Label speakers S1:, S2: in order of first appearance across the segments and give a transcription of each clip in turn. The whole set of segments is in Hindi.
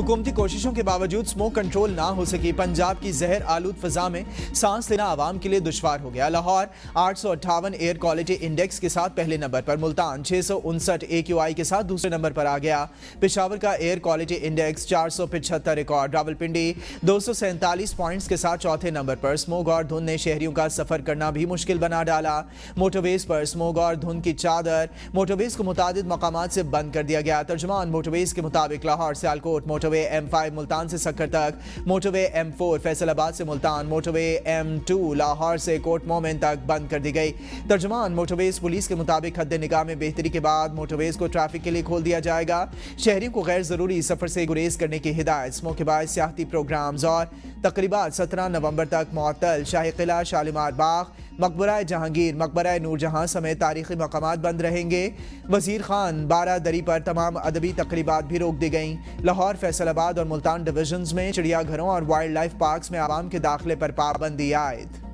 S1: हुकूमती कोशिशों के बावजूद स्मोक कंट्रोल ना हो सकी। पंजाब की जहर आलूद फजा में सांस लेना आवाम के लिए दुश्वार हो गया। लाहौर 858 एयर क्वालिटी इंडेक्स के साथ पहले नंबर पर, मुल्तान 659 AQI के साथ दूसरे नंबर पर आ गया। पेशावर का air quality index 475 record. Rawalpindi 247 points के साथ चौथे नंबर पर। स्मोक और धुंध ने शहरियों का सफर करना भी मुश्किल बना डाला। मोटरवेज पर स्मोक और धुंध की चादर, मोटरवेज को मुतादिद मकामात से बंद कर दिया गया। तर्जुमान मोटरवेज के मुताबिक लाहौर सियालकोट मोटरवे M5 मुल्तान से सक्कर तक, मोटरवे M4 फैसलाबाद से मुल्तान, मोटरवे M2 लाहौर से कोट मोमिन तक बंद कर दी गई। तर्जुमान मोटरवेज पुलिस के मुताबिक हद निगाह में बेहतरी के बाद मोटरवेज को ट्रैफिक के लिए खोल दिया जाएगा। शहरियों को गैर जरूरी सफर से गुरेज करने की हिदायत। स्मोक के बाद सियाहती प्रोग्राम्स और तकरीबात 17 नवंबर तक मुअत्तल। शाही किला, शालीमार बाग, मकबरा जहांगीर, मकबरा नूरजहां समेत तारीखी मकामात बंद रहेंगे। वजीर खान बारादरी पर तमाम अदबी तकरीबात भी रोक दी गईं। लाहौर, फैसलाबाद और मुल्तान डिवीजन्स में चिड़ियाघरों और वाइल्ड लाइफ पार्क्स में आवाम के दाखिले पर पाबंदी आयद।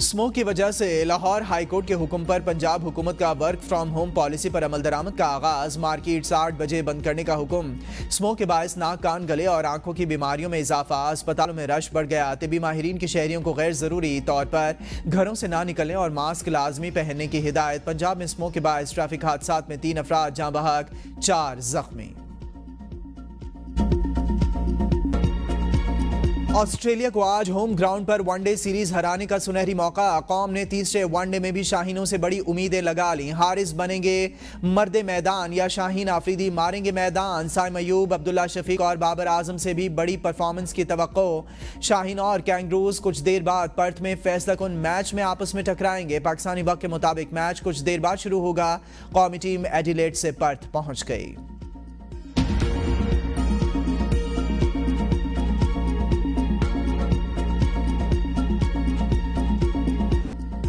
S1: स्मोक की वजह से लाहौर हाई कोर्ट के हुक्म पर पंजाब हुकूमत का वर्क फ्रॉम होम पॉलिसी पर अमल दरामद का आगाज। मार्केट 8 बजे बंद करने का हुक्म। स्मोक के बायस नाक, कान, गले और आंखों की बीमारियों में इजाफा। अस्पतालों में रश बढ़ गया। तिबी माहिरीन की शहरियों को गैर जरूरी तौर पर घरों से ना निकलने और मास्क लाजमी पहनने की हिदायत। पंजाब में स्मोक के बायस ट्रैफिक हादसात में 3 अफराद जाँ बहक, 4 जख्मी। ऑस्ट्रेलिया को आज होम ग्राउंड पर वनडे सीरीज हराने का सुनहरी मौका। कौम ने तीसरे वनडे में भी शाहीनों से बड़ी उम्मीदें लगा ली। हारिस बनेंगे मर्दे मैदान या शाहीन आफरीदी मारेंगे मैदान। साइम अयूब, अब्दुल्ला शफीक और बाबर आजम से भी बड़ी परफॉर्मेंस की तवक्को। शाहीन और कैंगरूज कुछ देर बाद पर्थ में फैसला कुन मैच में आपस में टकराएंगे। पाकिस्तानी वक्त के मुताबिक मैच कुछ देर बाद शुरू होगा। कौमी टीम एडिलेड से पर्थ पहुंच गई।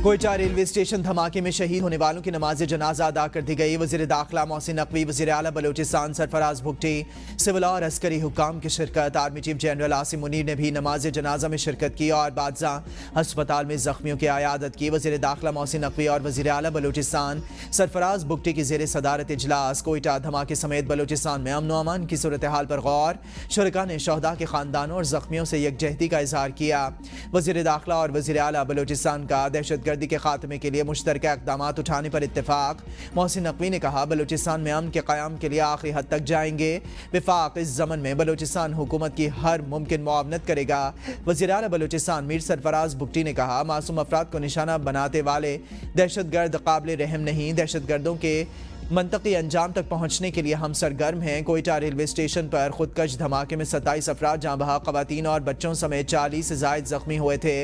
S1: कोयटा रेलवे स्टेशन धमाके में शहीद होने वालों की नमाज जनाजा अदा कर दी गई। वजीर दाखिला मोहसिन नकवी, वजीर आला बलोचिस्तान सरफराज भुगटी, सिविल और अस्करी हुक्काम की शिरकत। Army chief general Asim Munir ने भी नमाज जनाजा में शिरकत की और बादशाह अस्पताल में जख्मियों की आयादत की। वजीर दाखिला मोहसिन नकवी और वजीर आला बलोचिस्तान सरफराज भुगटी की जेर सदारत इजलास। कोयटा धमाके समेत बलोचिस्तान में अमन अमान की सूरत हाल पर गौर। शुरका ने शहदा के खानदानों और जख्मियों से यकजहती का इजहार किया। वजीर दाखिला और वजीर आला बलोचिस्तान का दहशत गर्दी के खात्मे के लिए मुश्तरका इक़दामात उठाने पर इत्तेफाक। मोहसिन नकवी ने कहा बलूचिस्तान में अमन के क़याम के लिए आखिरी हद तक जाएंगे। विफाक इस ज़मन में बलूचिस्तान हुकूमत की हर मुमकिन मुआवनत करेगा। वज़ीर आला बलूचिस्तान मीर सरफराज भुगटी ने कहा मासूम अफराद को निशाना बनाने वाले दहशतगर्द काबिल रहम नहीं। दहशतगर्दों के मंतकी अंजाम तक पहुंचने के लिए हम सरगर्म हैं। कोयटा रेलवे स्टेशन पर खुदकश धमाके में 27 अफराद जाँ बहक, ख़वातीन और बच्चों समेत 40 से ज़ायद जख्मी हुए थे।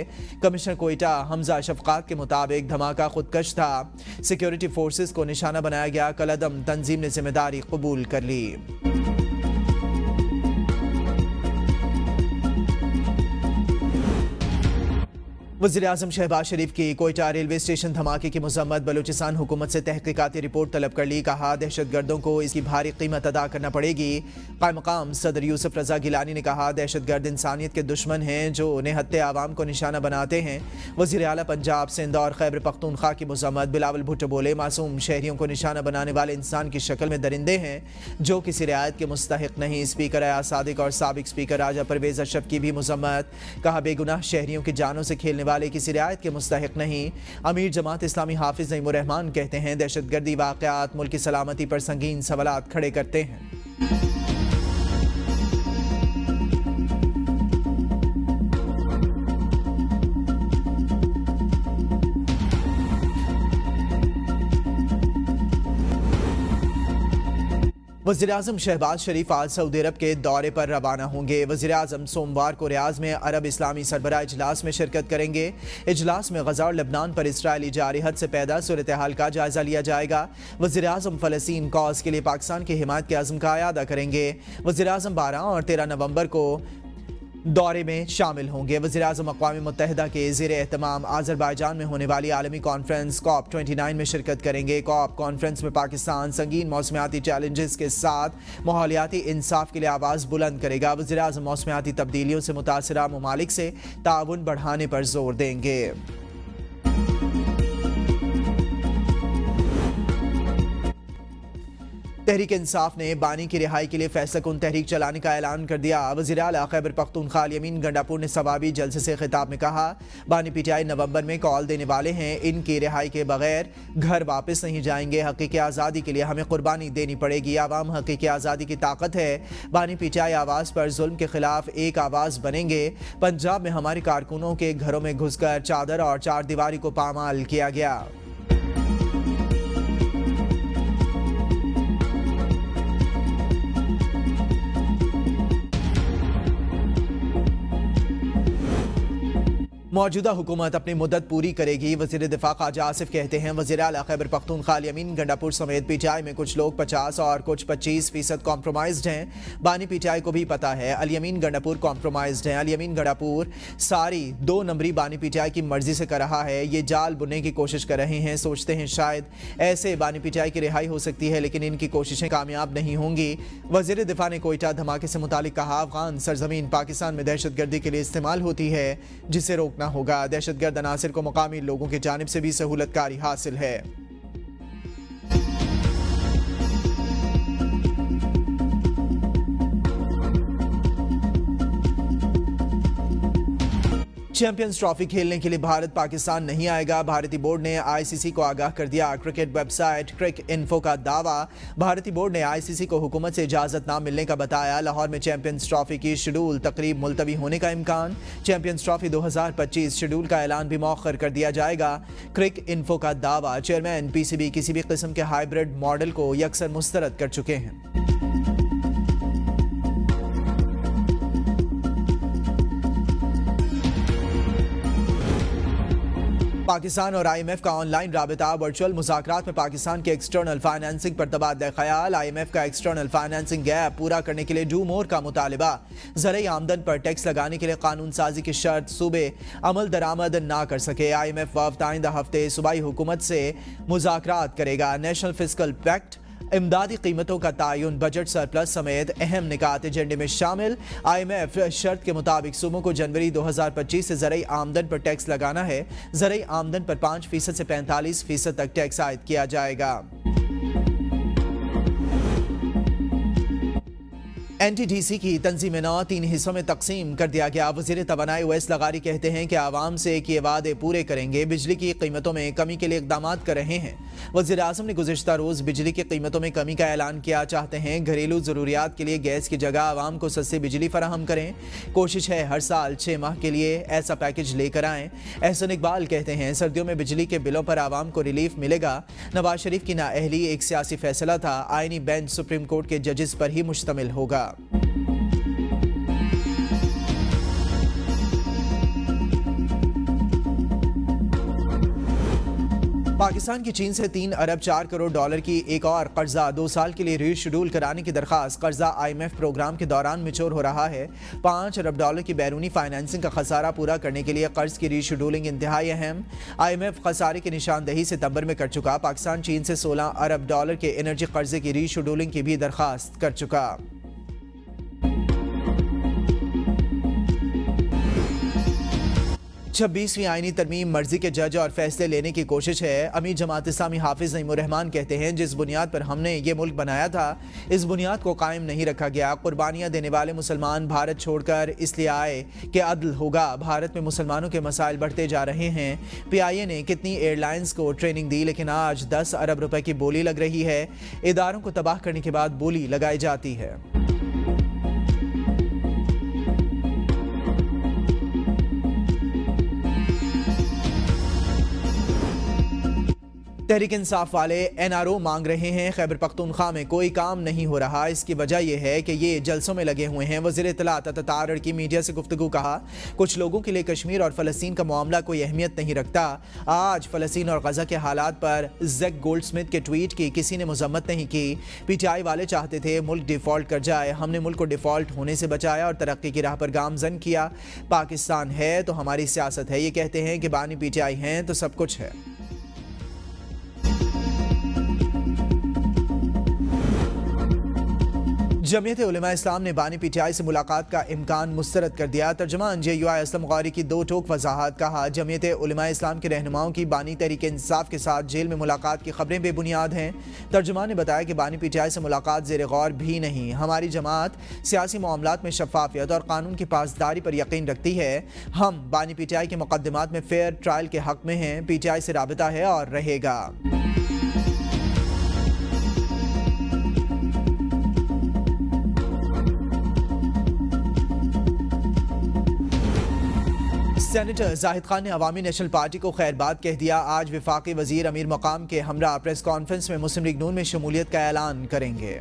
S1: कमिश्नर कोयटा हमजा शफकात के मुताबिक धमाका खुदकश था। सिक्योरिटी फोर्सेस को निशाना बनाया गया। कलअदम तंजीम ने जिम्मेदारी कबूल कर ली। वज़ीर आज़म शहबाज शरीफ की कोयटा रेलवे स्टेशन धमाके की मज़म्मत। बलूचिस्तान हुकूमत से तहकीकाती रिपोर्ट तलब कर ली। कहा दहशतगर्दों को इसकी भारी कीमत अदा करना पड़ेगी। क़ायम-मक़ाम सदर यूसुफ रज़ा गिलानी ने कहा दहशतगर्द इंसानियत के दुश्मन हैं जो निहत्ते आवाम को निशाना बनाते हैं। वज़ीर आला पंजाब, सिंध और खैबर पख्तूनख्वा की मज़म्मत। बिलावल भुट्टो बोले मासूम शहरियों को निशाना बनाने वाले इंसान की शक्ल में दरिंदे हैं जो किसी रियायत के मुस्तहिक नहीं। स्पीकर अयाज सादिक और साबिक स्पीकर राजा परवेज़ अशरफ की भी मज़म्मत। कहा बेगुनाह शहरियों की जानों से खेलने वाले किसी रियायत के मुस्तहिक नहीं। अमीर जमात इस्लामी हाफिज नईमुर रहमान कहते हैं दहशतगर्दी वाक़यात मुल्क की सलामती पर संगीन सवालात खड़े करते हैं। वज़ीर आज़म शहबाज शरीफ आज सऊदी अरब के दौरे पर रवाना होंगे। वज़ीर आज़म सोमवार को रियाज में अरब इस्लामी सरबराह इजलास में शिरकत करेंगे। इजलास में गज़ा और लबनान पर इसराइली जारी हद से पैदा सूरत हाल का जायजा लिया जाएगा। वज़ीर आज़म फ़लस्तीन कॉज के लिए पाकिस्तान की हिमायत के अज़्म का अयादा करेंगे। वज़ीर आज़म 12 और 13 नवंबर को दौरे में शामिल होंगे। वज़ीर-ए-आज़म अक़वाम मुत्तहिदा के ज़ेर एहतमाम अज़रबैजान में होने वाली आलमी कॉन्फ्रेंस COP29 में शिरकत करेंगे। COP कॉन्फ्रेंस में पाकिस्तान संगीन मौसमियाती चैलेंजेस के साथ माहौलियाती इंसाफ के लिए आवाज़ बुलंद करेगा। वज़ीर-ए-आज़म मौसमियाती तब्दीलियों से मुतासिरा ममालिक से ताउन बढ़ाने पर जोर देंगे। तहरीक इंसाफ ने बानी की रिहाई के लिए फैसला कुन तहरीक चलाने का ऐलान कर दिया। वज़ीर आला खैबर पख्तूनख्वा अल-यमीन गंडापुर ने सवाबी जलसे से खिताब में कहा, बानी PTI नवंबर में कॉल देने वाले हैं। इनकी रिहाई के बगैर घर वापस नहीं जाएंगे। हकीकी आज़ादी के लिए हमें कुर्बानी देनी पड़ेगी। आवाम हकीकी आज़ादी की ताकत है। बानी PTI आवाज़ पर जुल्म के खिलाफ एक आवाज़ बनेंगे। पंजाब में हमारे कारकुनों के घरों में घुसकर चादर और चार दीवारी को पामाल किया गया। मौजूदा हुकूमत अपनी मुद्दत पूरी करेगी। वज़ीर दिफा ख्वाजा आसिफ कहते हैं, वज़ीर आला खैबर पख्तूनख्वा अल-यमीन गंडापुर समेत PTI में कुछ लोग 50 और कुछ 25% कॉम्प्रोमाइज्ड हैं। बानी PTI को भी पता है अल-यमीन गंडापुर कॉम्प्रोमाइज्ड हैं। अल-यमीन गंडापुर सारी 2 नंबरी बानी PTI की मर्जी से कर रहा है। ये जाल बुनने की कोशिश कर रहे हैं। सोचते हैं शायद ऐसे बानी PTI की रिहाई हो सकती है, लेकिन इनकी कोशिशें कामयाब नहीं होंगी। वज़ीर दिफा ने कोयटा धमाके से मुतालिक कहा, अफगान सरजमीन पाकिस्तान में दहशतगर्दी के लिए इस्तेमाल होती है, जिसे रोकना होगा। दहशतगर्द अनासिर को मकामी लोगों की जानिब से भी सहूलतकारी हासिल है। चैंपियंस ट्रॉफी खेलने के लिए भारत पाकिस्तान नहीं आएगा। भारतीय बोर्ड ने ICC को आगाह कर दिया। क्रिकेट वेबसाइट क्रिक.info का दावा, भारतीय बोर्ड ने ICC को हुकूमत से इजाजत ना मिलने का बताया। लाहौर में चैंपियंस ट्रॉफी की शेड्यूल तकरीब मुलतवी होने का इम्कान। चैंपियंस ट्रॉफी 2025 शेड्यूल का ऐलान भी मौखर कर दिया जाएगा। क्रिक.info का दावा, चेयरमैन PCB किसी भी किस्म के हाइब्रिड मॉडल को यकसर मुस्तरद कर चुके हैं। पाकिस्तान और IMF का ऑनलाइन राबिता, वर्चुअल मुज़ाकरात में पाकिस्तान के एक्सटर्नल फाइनेंसिंग पर तबादला ख्याल। IMF का एक्सटर्नल फाइनेंसिंग गैप पूरा करने के लिए डू मोर का मुतालिबा। ज़रई आमदन पर टैक्स लगाने के लिए कानून साजी की शर्त सूबे अमल दरामद ना कर सके। IMF वफ़द आइंदा हफ्ते सूबाई हुकूमत से मुज़ाकरात करेगा। नेशनल फिस्कल पैक्ट, इमदादी कीमतों का तयन, बजट सरप्लस समेत अहम निकात एजेंडे में शामिल। IMF शर्त के मुताबिक सूबों को जनवरी 2025 से ज़रई आमदन पर टैक्स लगाना है। ज़रई आमदन पर 5% से 45% तक टैक्स आयद किया जाएगा। NTDC की तंजीम नौ 3 हिस्सों में तकसीम कर दिया गया। वज़ीर तवानाई उवैस लगारी कहते हैं कि आवाम से किए वादे पूरे करेंगे। बिजली की कीमतों में कमी के लिए इकदाम कर रहे हैं। वज़ीर आज़म ने गुज़िश्ता रोज़ बिजली की कीमतों में कमी का ऐलान किया। चाहते हैं घरेलू ज़रूरियात के लिए गैस की जगह आवाम को सस्ती बिजली फराहम करें। कोशिश है हर साल 6 माह के लिए ऐसा पैकेज लेकर आएँ। एहसन इकबाल कहते हैं, सर्दियों में बिजली के बिलों पर आवाम को रिलीफ मिलेगा। नवाज शरीफ की नाअहली एक सियासी फैसला था। आईनी बेंच सुप्रीम कोर्ट के जजेस पर ही मुश्तमिल होगा। पाकिस्तान की चीन से 3 अरब 4 करोड़ डॉलर की एक और कर्जा 2 साल के लिए रीशेड्यूल कराने की दरखास्त। कर्जा IMF प्रोग्राम के दौरान मिचोर हो रहा है। 5 अरब डॉलर की बैरूनी फाइनेंसिंग का खसारा पूरा करने के लिए कर्ज की रीशेड्यूलिंग इंतहाई अहम। IMF खसारे की निशानदही सितंबर में कर चुका। पाकिस्तान चीन से 16 अरब डॉलर के एनर्जी कर्जे की रीशेड्यूलिंग की भी दरखास्त कर चुका। 26वीं आईनी तरमीम मर्जी के जज और फैसले लेने की कोशिश है। अमीर जमात इस्लामी हाफिज नईमुर्रहमान कहते हैं, जिस बुनियाद पर हमने ये मुल्क बनाया था, इस बुनियाद को कायम नहीं रखा गया। कुर्बानियाँ देने वाले मुसलमान भारत छोड़कर इसलिए आए कि अदल होगा। भारत में मुसलमानों के मसाइल बढ़ते जा रहे हैं। PIA ने कितनी एयरलाइंस को ट्रेनिंग दी, लेकिन आज 10 अरब रुपए की बोली लग रही है। इदारों को तबाह करने के बाद बोली लगाई जाती है। तहरीक इंसाफ वाले एनआरओ मांग रहे हैं खैबर पख्तूनख्वा में कोई काम नहीं हो रहा। इसकी वजह यह है कि ये जलसों में लगे हुए हैं। वज़ीर इत्तलात अतातार की मीडिया से गुफ्तगू कहा, कुछ लोगों के लिए कश्मीर और फ़लस्तीन का मामला कोई अहमियत नहीं रखता। आज फ़लस्तीन और गज़ा के हालात पर जैक गोल्डस्मिथ के ट्वीट की किसी ने मजम्मत नहीं की। पीटीआई वाले चाहते थे मुल्क डिफ़ॉल्ट कर जाए, हमने मुल्क को डिफ़ॉल्ट होने से बचाया और तरक्की की राह पर गामजन किया। पाकिस्तान है तो हमारी सियासत है। ये कहते हैं कि बानी पीटीआई हैं तो सब कुछ है। जमीयत उलमा इस्लाम ने बानी पीटीआई से मुलाकात का इम्कान मुस्तरद कर दिया। तर्जुमान JUI असलम गौरी की दो टोक वजाहत। कहा, जमीयत उलमा इस्लाम के रहनुमाओं की बानी तहरीक इंसाफ के साथ जेल में मुलाकात की खबरें बेबुनियाद हैं। तर्जुमान ने बताया कि बानी पीटीआई से मुलाकात ज़ेर गौर भी नहीं। हमारी जमात सियासी मामलात में शफाफियत और कानून की पासदारी पर यकीन रखती है। हम बानी पीटीआई के मुकदमात में फेयर ट्रायल के हक में हैं। पीटीआई से राबिता है और रहेगा। सेनेटर जाहिद खान ने अवामी नेशनल पार्टी को खैरबाद कह दिया। आज वफाकी वजीर अमीर मकाम के हमरा प्रेस कॉन्फ्रेंस में मुस्लिम लीग नून में शमूलियत का ऐलान करेंगे।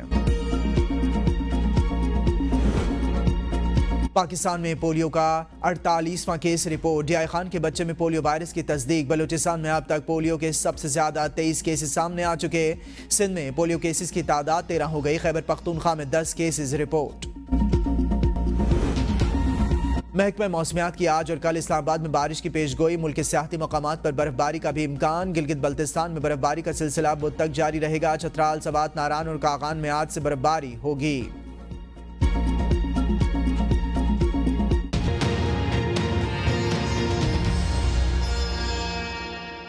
S1: पाकिस्तान में पोलियो का 48वां केस रिपोर्ट। DI खान के बच्चे में पोलियो वायरस की तस्दीक। बलूचिस्तान में अब तक पोलियो के सबसे ज्यादा 23 केसेस सामने आ चुके। सिंध में पोलियो केसेस की तादाद 13 हो गई। खैबर पख्तूनख्वा में 10 केसेस रिपोर्ट। महकमा मौसमियात की आज और कल इस्लामाबाद में बारिश की पेशगोई। मुल्क के सियाहती मकामात पर बर्फबारी का भी इम्कान। गिलगित बल्तिस्तान में बर्फबारी का सिलसिला बुध तक जारी रहेगा। चतराल, सवात, नारान और कागान में आज से बर्फबारी होगी।